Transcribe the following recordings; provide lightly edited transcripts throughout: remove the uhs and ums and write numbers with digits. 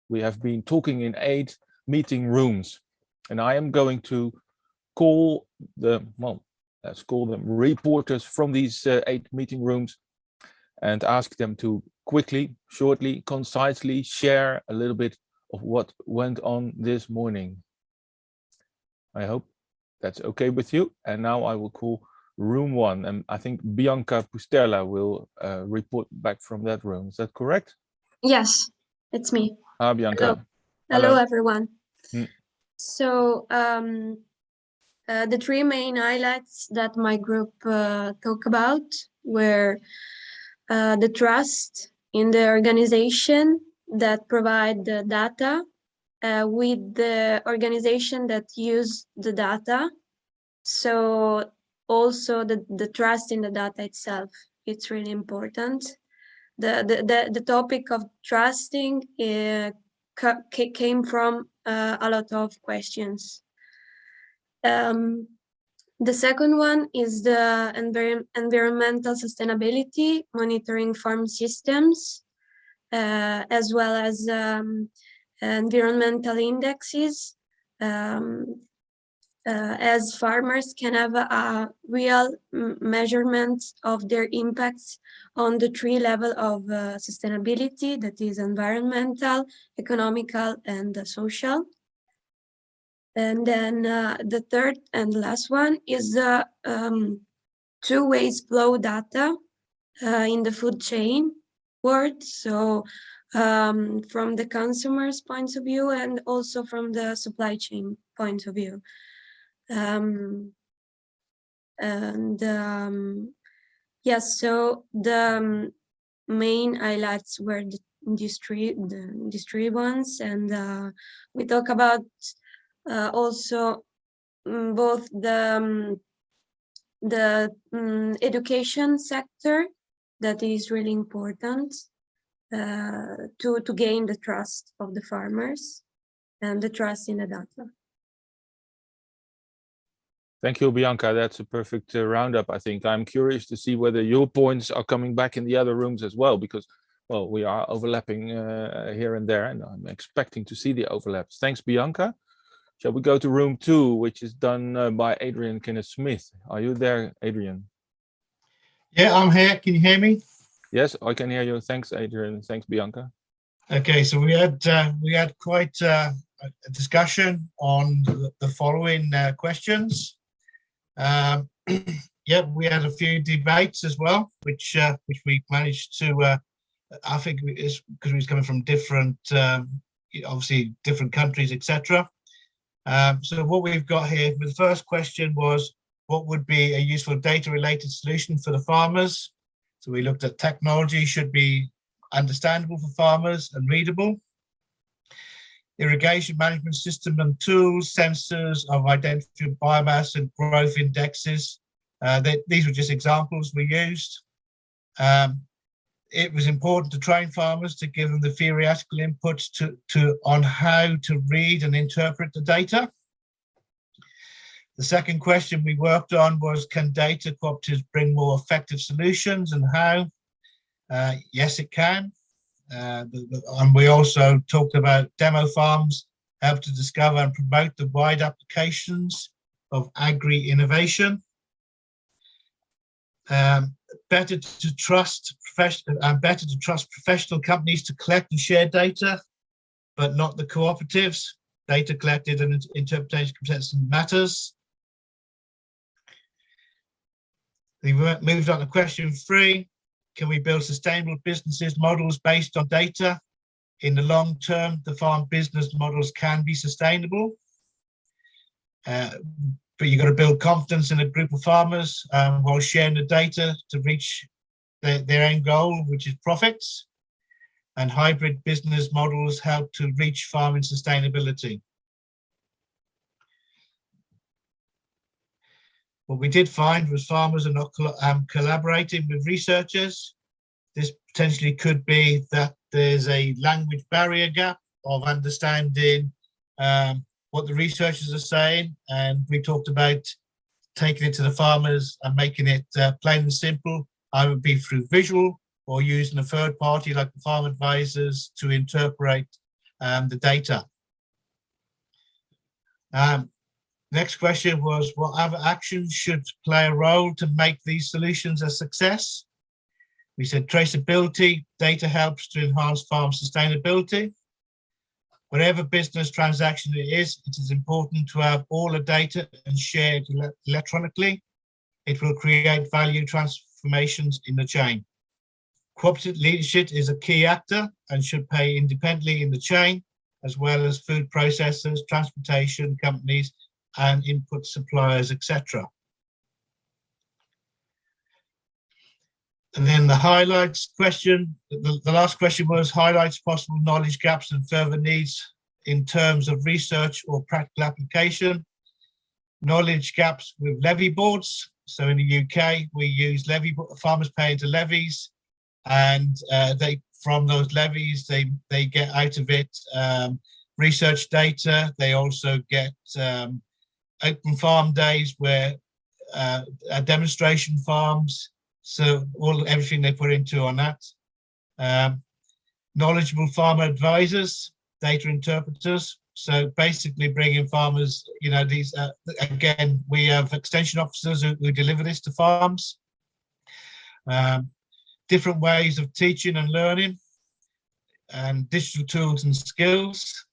we have been talking in 8 meeting rooms, and I am going to call them, well, let's call them reporters from these 8 meeting rooms and ask them to quickly, shortly, concisely share a little bit of what went on this morning. I hope that's okay with you. And now I will call room 1, and I think Bianca Pustella will report back from that room. Is that correct? Yes, it's me. Bianca. Hello everyone. Mm. So the 3 main highlights that my group talk about were the trust in the organization that provide the data with the organization that use the data. So also the trust in the data itself, it's really important. The topic of trusting came from a lot of questions. The second one is the environmental sustainability, monitoring farm systems, as well as environmental indexes, as farmers can have a real measurement of their impacts on the 3 levels of sustainability, that is environmental, economical, and social. And then the third and last one is the 2-way flow data in the food chain world. So from the consumer's point of view and also from the supply chain point of view. Yes, so the main highlights were these three ones, and we talk about also both the education sector, that is really important to gain the trust of the farmers and the trust in the data. Thank you, Bianca. That's a perfect roundup, I think. I'm curious to see whether your points are coming back in the other rooms as well, because, well, we are overlapping here and there, and I'm expecting to see the overlaps. Thanks, Bianca. Shall we go to room 2, which is done by Adrian Kenneth Smith? Are you there, Adrian? Yeah, I'm here. Can you hear me? Yes, I can hear you. Thanks, Adrian. Thanks, Bianca. Okay, so we had quite a discussion on the following questions. Yeah, we had a few debates as well, which we managed to. I think it's because we was coming from different, obviously different countries, etc. So what we've got here, the first question was, what would be a useful data-related solution for the farmers? So we looked at technology should be understandable for farmers and readable. Irrigation management system and tools, sensors of identified biomass and growth indexes. These were just examples we used. It was important to train farmers to give them the theoretical inputs on how to read and interpret the data. The second question we worked on was, can data cooperatives bring more effective solutions, and how? Yes, it can. And we also talked about demo farms help to discover and promote the wide applications of agri innovation. Better to trust professional companies to collect and share data, but not the cooperatives. Data collected and interpretation matters. We moved on to question 3. Can we build sustainable businesses models based on data? In the long term, the farm business models can be sustainable. But you've got to build confidence in a group of farmers while sharing the data to reach their end goal, which is profits. And hybrid business models help to reach farming sustainability. What we did find was farmers are not collaborating with researchers. This potentially could be that there's a language barrier gap of understanding what the researchers are saying, and we talked about taking it to the farmers and making it plain and simple, either be through visual or using a third party like the farm advisors to interpret the data. Next question was, what other actions should play a role to make these solutions a success? We said traceability, data helps to enhance farm sustainability. Whatever business transaction it is important to have all the data and share it electronically. It will create value transformations in the chain. Cooperative leadership is a key actor and should pay independently in the chain, as well as food processors, transportation companies, and input suppliers, etc. And then the highlights question, the last question was highlights possible knowledge gaps and further needs in terms of research or practical application. Knowledge gaps with levy boards. So in the UK, we use farmers pay into levies, and from those levies, they get out of it research data. They also get open farm days where demonstration farms. So everything they put into on that. Knowledgeable farmer advisors, data interpreters. So basically bringing farmers, these, again, we have extension officers who deliver this to farms. Different ways of teaching and learning, and digital tools and skills.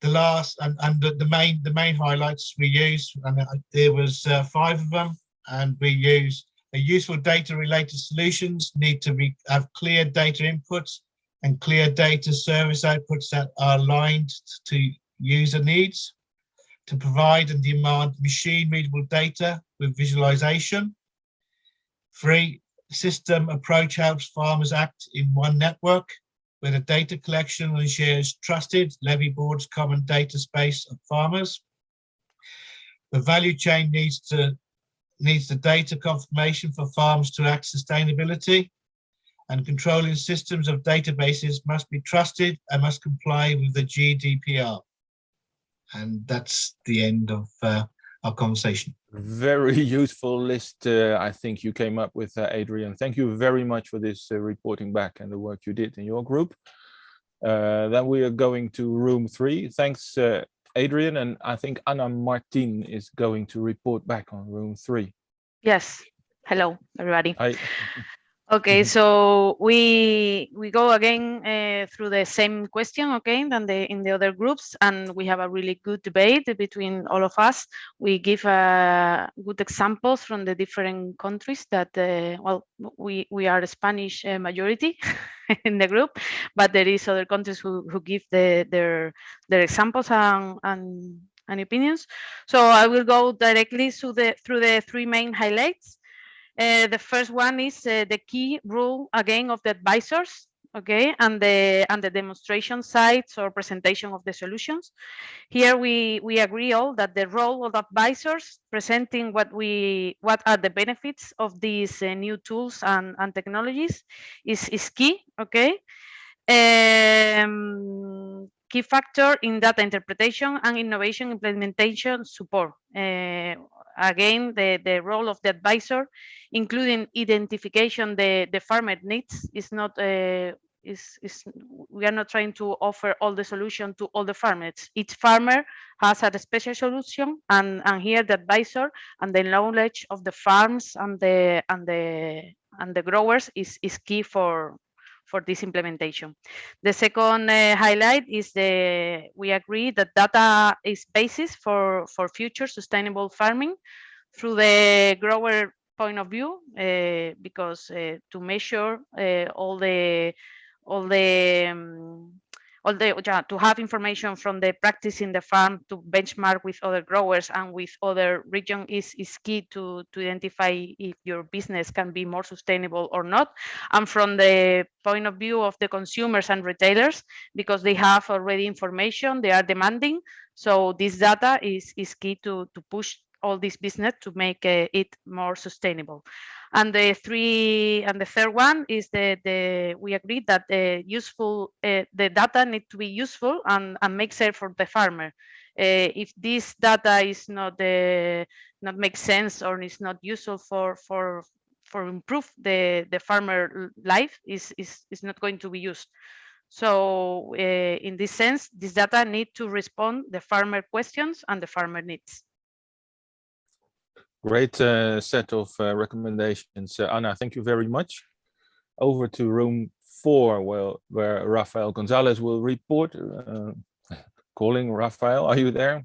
The last and the main highlights we use, and there was 5 of them, and we use a useful data related solutions need to have clear data inputs and clear data service outputs that are aligned to user needs, to provide and demand machine readable data with visualization. 3, system approach helps farmers act in one network where the data collection ensures trusted levy boards common data space of farmers. The value chain needs the data confirmation for farms to act sustainability, and controlling systems of databases must be trusted and must comply with the GDPR. And that's the end of our conversation. Very useful list, I think you came up with, Adrian. Thank you very much for this reporting back and the work you did in your group. Then we are going to room 3. Thanks, Adrian, and I think Anna Martin is going to report back on room 3. Yes. Hello, everybody. Hi. Okay, so we go again through the same question, okay, than in the other groups, and we have a really good debate between all of us. We give good examples from the different countries that, well, we are a Spanish majority in the group, but there is other countries who give their examples and opinions. So I will go directly through the 3 main highlights. The first one is the key role again of the advisors, okay, and the demonstration sites or presentation of the solutions. Here we agree all that the role of advisors presenting what are the benefits of these new tools and technologies is key, okay. Key factor in data interpretation and innovation implementation support. Again, the role of the advisor, including identification the farmer needs, is not we are not trying to offer all the solution to all the farmers. Each farmer has a special solution, and here the advisor and the knowledge of the farms and the growers is key for this implementation. The second highlight is we agree that data is basis for future sustainable farming through the grower point of view, because to measure to have information from the practice in the farm to benchmark with other growers and with other regions is key to identify if your business can be more sustainable or not. And from the point of view of the consumers and retailers, because they have already information, they are demanding. So this data is key to push all this business to make it more sustainable. And the third one is we agreed that the data need to be useful and make sense for the farmer. If this data is not make sense or is not useful for improve the farmer life, is not going to be used. So in this sense, this data need to respond the farmer questions and the farmer needs. Great set of recommendations. Anna, thank you very much. Over to room 4, where Rafael Gonzalez will report. Calling Rafael, are you there?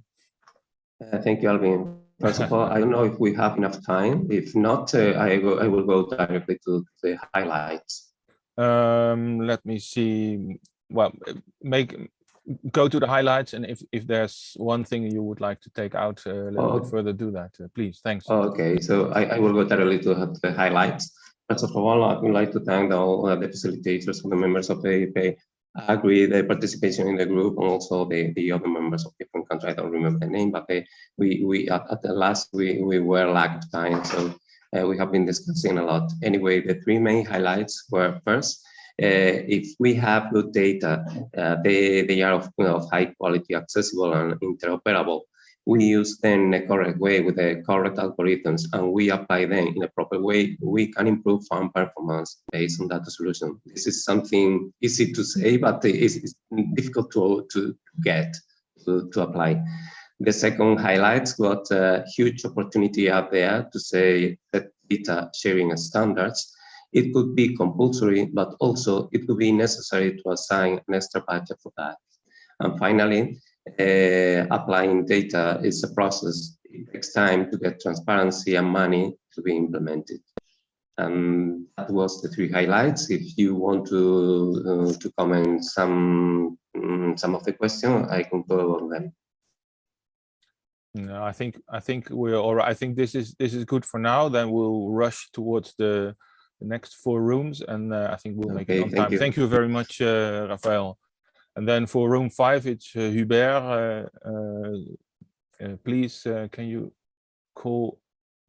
Thank you, Alvin. First of all, I don't know if we have enough time. If not, I will go directly to the highlights. Let me see. Well, go to the highlights, and if there's one thing you would like to take out a little bit further, do that, please. Thanks. Okay, so I will go directly to the highlights. First of all, I would like to thank all the facilitators, the members of the EIP-AGRI, the participation in the group, and also the other members of different countries. I don't remember the name, but we at the last we were lacked time, so we have been discussing a lot. Anyway, the 3 main highlights were first, if we have good data, they are of high quality, accessible, and interoperable. We use them in a correct way with the correct algorithms, and we apply them in a proper way. We can improve farm performance based on that solution. This is something easy to say, but it's difficult to get to apply. The second highlights got a huge opportunity out there to say that data sharing standards. It could be compulsory, but also it could be necessary to assign an extra budget for that. And finally, applying data is a process. It takes time to get transparency and money to be implemented. And that was the 3 highlights. If you want to comment some of the questions, I can go on them. No, I think we're all right. I think this is good for now. Then we'll rush towards the next 4 rooms, and I think we'll make it on time. Thank you very much, Rafael. And then for room 5, it's Hubert. Please, can you call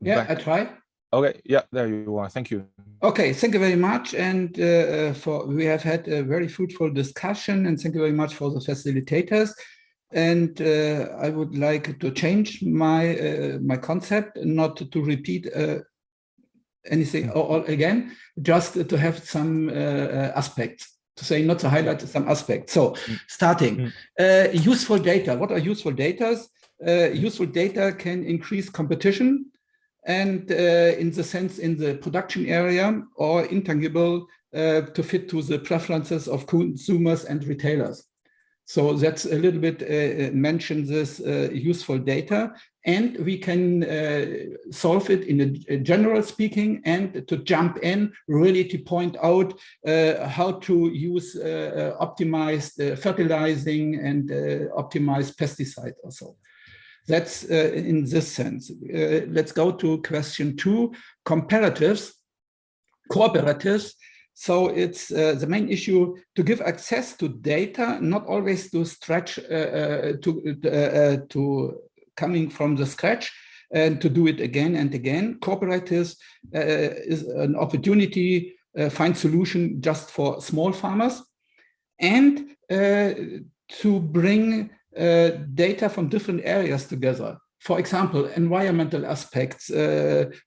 back? I try. Okay, yeah, there you are. Thank you. Okay, thank you very much. And we have had a very fruitful discussion, and thank you very much for the facilitators. And I would like to change my concept, not to repeat anything all again, just to have some aspects. To say not to highlight some aspects. So starting, useful data. What are useful data? Useful data can increase competition, and in the sense in the production area, or intangible to fit to the preferences of consumers and retailers. So that's a little bit mention this useful data, and we can solve it in a general speaking, and to jump in really to point out how to use optimized fertilizing and optimized pesticide also. That's in this sense. Let's go to question 2, comparatives, cooperatives. So it's the main issue to give access to data, not always to stretch to coming from the scratch, and to do it again and again. Cooperatives is an opportunity, find solution just for small farmers, and to bring data from different areas together. For example, environmental aspects,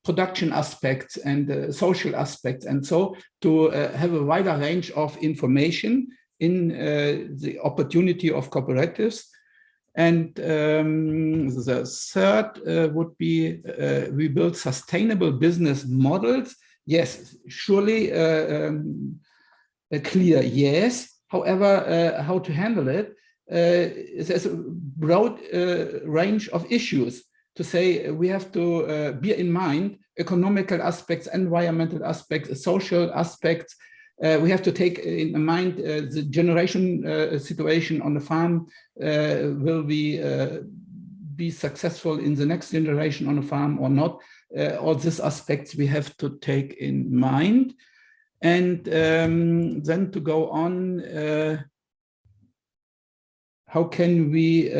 production aspects, and social aspects, and so to have a wider range of information in the opportunity of cooperatives. And the third would be we build sustainable business models. Yes, surely a clear yes. However, how to handle it? There's a broad range of issues to say we have to bear in mind economical aspects, environmental aspects, social aspects. We have to take in mind the generation situation on the farm. Will we be successful in the next generation on the farm or not? All these aspects we have to take in mind. And then to go on, how can we,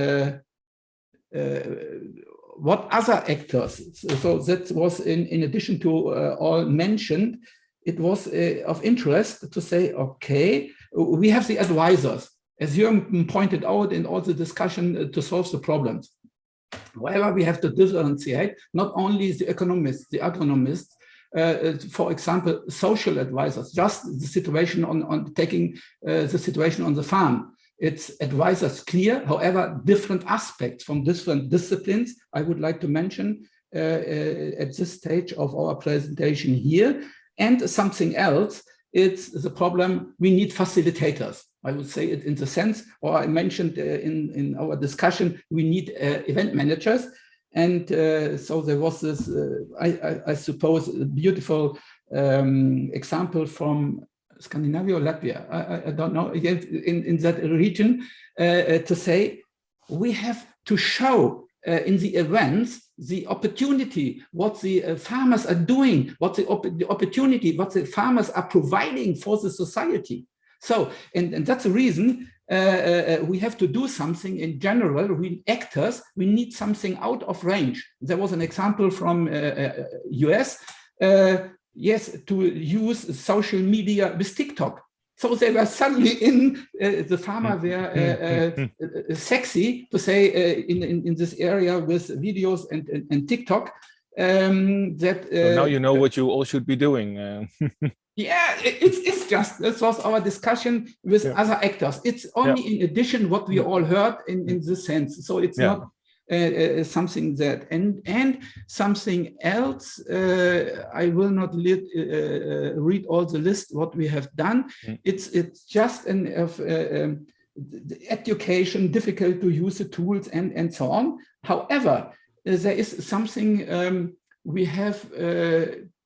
what other actors? So that was in addition to all mentioned, it was of interest to say, okay, we have the advisors, as Jürgen pointed out in all the discussion to solve the problems. However, we have to differentiate not only the economists, the agronomists, for example, social advisors, just the situation on taking the situation on the farm. It's advisors clear, however, different aspects from different disciplines I would like to mention at this stage of our presentation here. And something else, it's the problem, we need facilitators. I would say it in the sense, or I mentioned in our discussion, we need event managers. And so there was this, I suppose, a beautiful example from Scandinavia or Latvia, I don't know, again, in that region, to say we have to show in the events the opportunity, what the farmers are doing, what the opportunity, what the farmers are providing for the society. So, and that's the reason we have to do something in general. We actors, we need something out of range. There was an example from US. Yes, to use social media with TikTok. So they were suddenly in, the farmer were sexy, to say, in this area with videos and TikTok. So now you know what you all should be doing. Yeah, it's just, this was our discussion with other actors. It's only in addition what we all heard in this sense. So it's not something that, and something else, I will not read all the list what we have done. It's just an education, difficult to use the tools and so on. However, there is something we have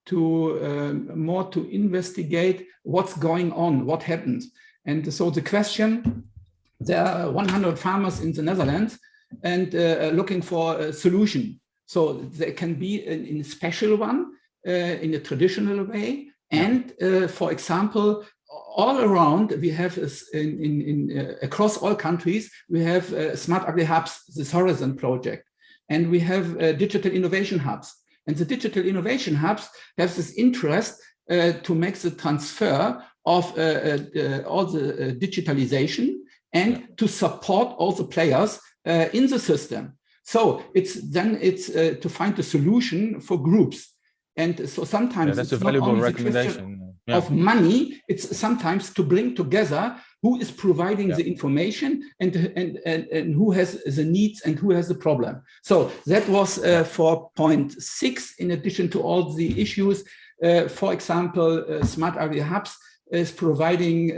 to more to investigate what's going on, what happens. And so the question, there are 100 farmers in the Netherlands and looking for a solution. So there can be in a special one, in a traditional way. And for example, all around we have across all countries, we have smart agri hubs, this Horizon project, and we have digital innovation hubs. And the digital innovation hubs have this interest to make the transfer of all the digitalization and to support all the players in the system. So it's to find a solution for groups. And so sometimes that's it's a valuable not only recommendation of money, it's sometimes to bring together who is providing the information and who has the needs and who has the problem. So that was for point 6, in addition to all the issues. For example, Smart Agri Hubs is providing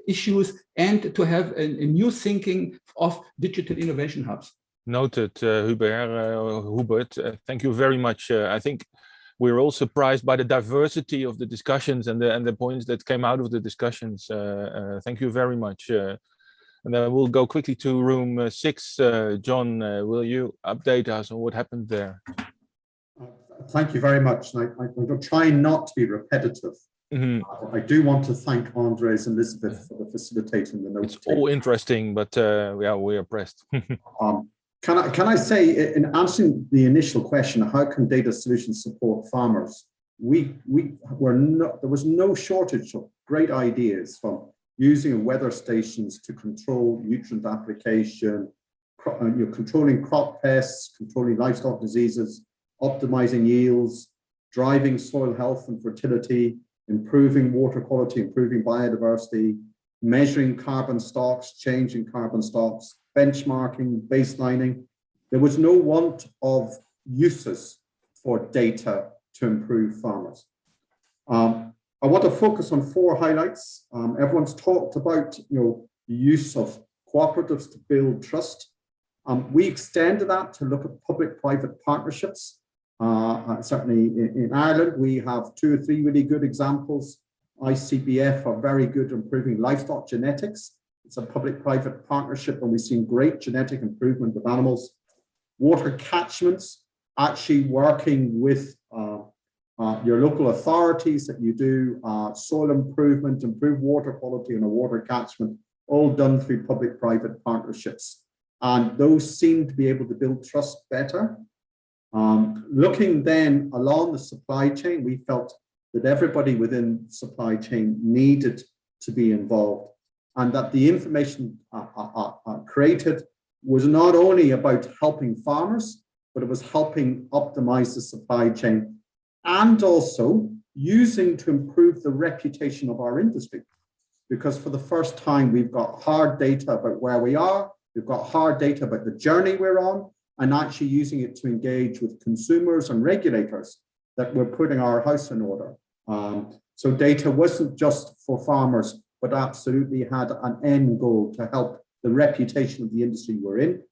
issues and to have a new thinking of digital innovation hubs. Noted, Hubert. Thank you very much. I think we're all surprised by the diversity of the discussions and the points that came out of the discussions. Thank you very much. And then we'll go quickly to room 6. John, will you update us on what happened there? Thank you very much. And I'm going to try not to be repetitive. I do want to thank Andres and Elizabeth for facilitating the notes. It's all interesting, but yeah, we are pressed. Can I say, in answering the initial question, how can data solutions support farmers? There was no shortage of great ideas, from using weather stations to control nutrient application, controlling crop pests, controlling livestock diseases, optimizing yields, driving soil health and fertility, improving water quality, improving biodiversity, measuring carbon stocks, changing carbon stocks, benchmarking, baselining. There was no want of uses for data to improve farmers. I want to focus on 4 highlights. Everyone's talked about the use of cooperatives to build trust. We extended that to look at public-private partnerships. Certainly in Ireland, we have 2 or 3 really good examples. ICBF are very good at improving livestock genetics. It's a public-private partnership, and we've seen great genetic improvement of animals. Water catchments, actually working with your local authorities that you do soil improvement, improve water quality in a water catchment, all done through public-private partnerships. And those seem to be able to build trust better. Looking then along the supply chain, we felt that everybody within the supply chain needed to be involved, and that the information created was not only about helping farmers, but it was helping optimize the supply chain and also using to improve the reputation of our industry. Because for the first time, we've got hard data about where we are, we've got hard data about the journey we're on, and actually using it to engage with consumers and regulators that we're putting our house in order. So data wasn't just for farmers, but absolutely had an end goal to help the reputation of the industry we're in.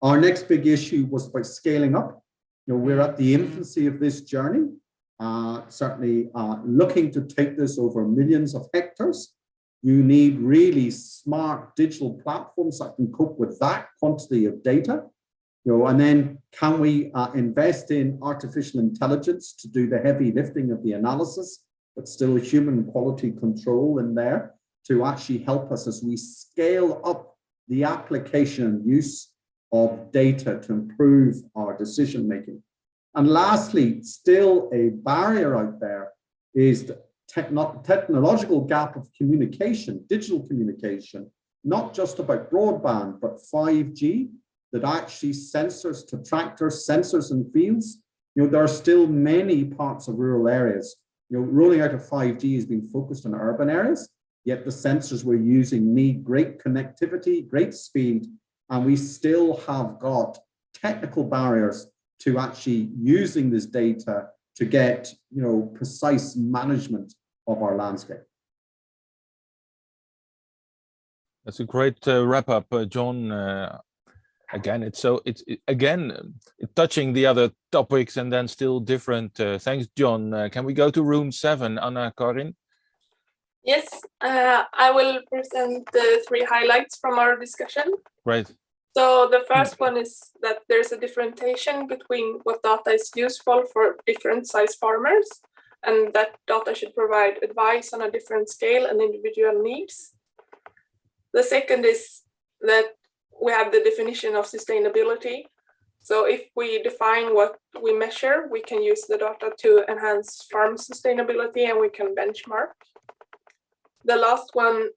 Our next big issue was about scaling up. You know, we're at the infancy of this journey, certainly looking to take this over millions of hectares. You need really smart digital platforms that can cope with that quantity of data. You know, and then can we invest in artificial intelligence to do the heavy lifting of the analysis, but still human quality control in there to actually help us as we scale up the application and use of data to improve our decision making. And lastly, still a barrier out there is the technological gap of communication, digital communication, not just about broadband, but 5G, that actually sensors to tractors, sensors in fields. You know, there are still many parts of rural areas. You know, rolling out of 5G is being focused on urban areas, yet the sensors we're using need great connectivity, great speed, and we still have got technical barriers to actually using this data to get, you know, precise management of our landscape. That's a great wrap up, John. Again, it's touching the other topics and then still different. Thanks, John. Can we go to room 7, Anna, Karin? Yes, I will present the 3 highlights from our discussion. Right. So the first one is that there's a differentiation between what data is useful for different size farmers, and that data should provide advice on a different scale and individual needs. The second is that we have the definition of sustainability. So if we define what we measure, we can use the data to enhance farm sustainability and we can benchmark. The last one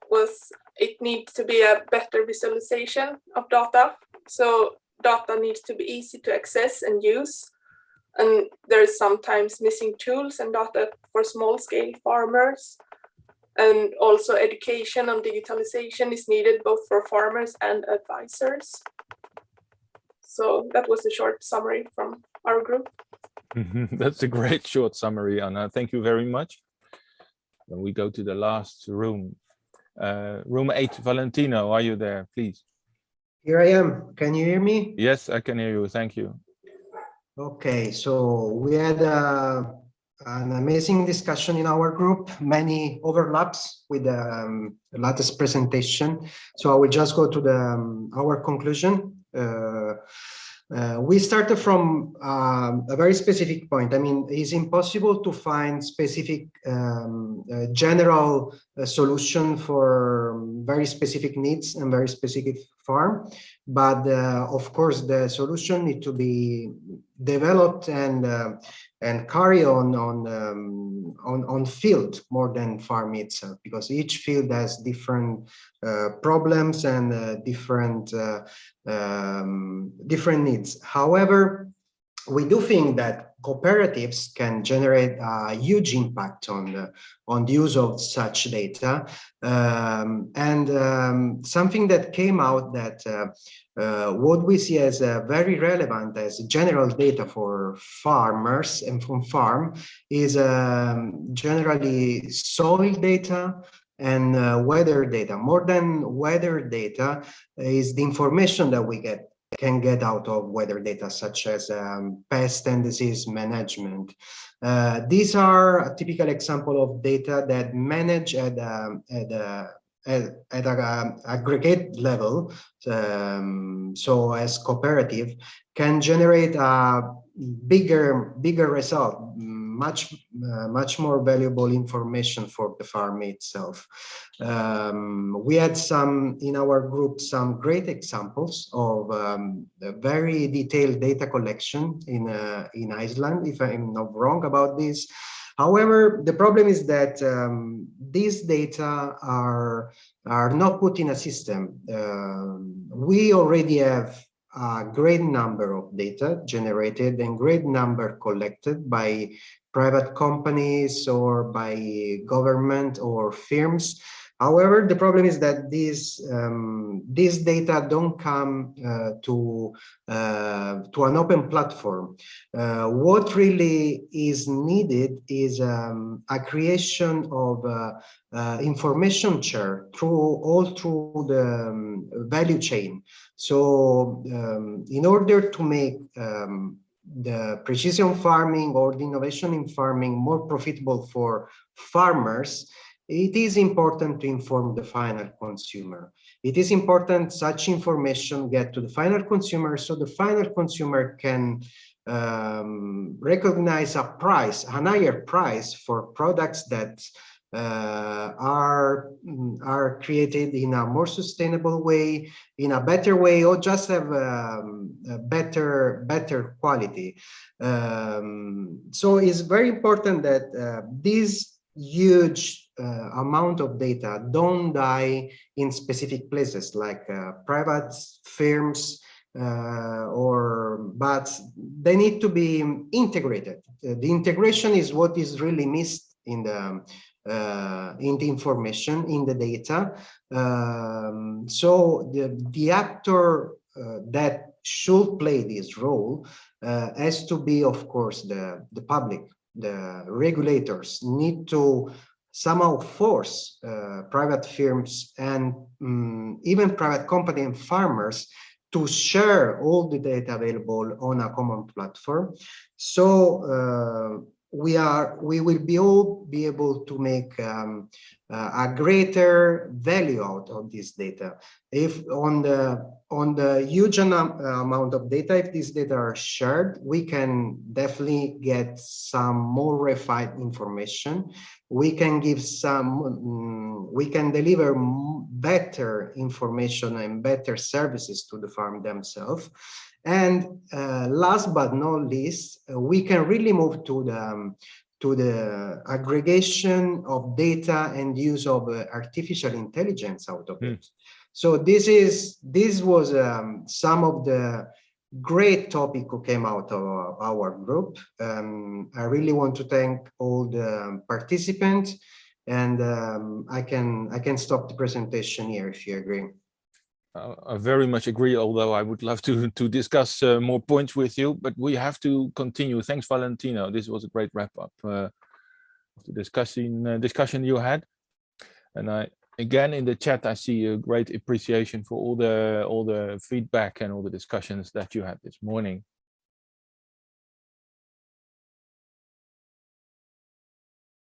was it needs to be a better visualization of data. So data needs to be easy to access and use. And there's sometimes missing tools and data for small scale farmers. And also education on digitalization is needed both for farmers and advisors. So that was a short summary from our group. That's a great short summary, Anna. Thank you very much. Then we go to the last room. Room 8, Valentino, are you there, please? Here I am. Can you hear me? Yes, I can hear you. Thank you. Okay, so we had an amazing discussion in our group, many overlaps with the latest presentation. So I will just go to our conclusion. We started from a very specific point. I mean, it's impossible to find specific general solution for very specific needs and very specific farm. But of course, the solution need to be developed and carry on field more than farm itself, because each field has different problems and different needs. However, we do think that cooperatives can generate a huge impact on the use of such data, and something that came out that what we see as very relevant as general data for farmers and from farm is generally soil data and weather data. More than weather data is the information that we can get out of weather data, such as pest and disease management. These are a typical example of data that manage at an aggregate level. So as cooperative can generate a bigger result, much more valuable information for the farm itself. We had in our group some great examples of very detailed data collection in Iceland, if I'm not wrong about this. However, the problem is that these data are not put in a system. We already have a great number of data generated and great number collected by private companies or by government or firms. However, the problem is that these data don't come to an open platform. What really is needed is a creation of information share all through the value chain. So in order to make the precision farming or the innovation in farming more profitable for farmers, it is important to inform the final consumer. It is important such information get to the final consumer so the final consumer can recognize a higher price for products that are created in a more sustainable way, in a better way, or just have a better quality. So it's very important that these huge amount of data don't die in specific places like private firms but they need to be integrated. The integration is what is really missed in the information, in the data. So the actor that should play this role has to be, of course, the public. The regulators need to somehow force private firms and even private company and farmers to share all the data available on a common platform. So we will all be able to make a greater value out of this data. If on the huge amount of data, if these data are shared, we can definitely get some more refined information. We can give we can deliver better information and better services to the farm themselves. And last but not least, we can really move to the aggregation of data and use of artificial intelligence out of it. So this was some of the great topic who came out of our group. I really want to thank all the participants, and I can stop the presentation here if you agree. I very much agree, although I would love to discuss more points with you, but we have to continue. Thanks, Valentino. This was a great wrap-up of the discussion you had. And again, in the chat, I see a great appreciation for all the feedback and all the discussions that you had this morning.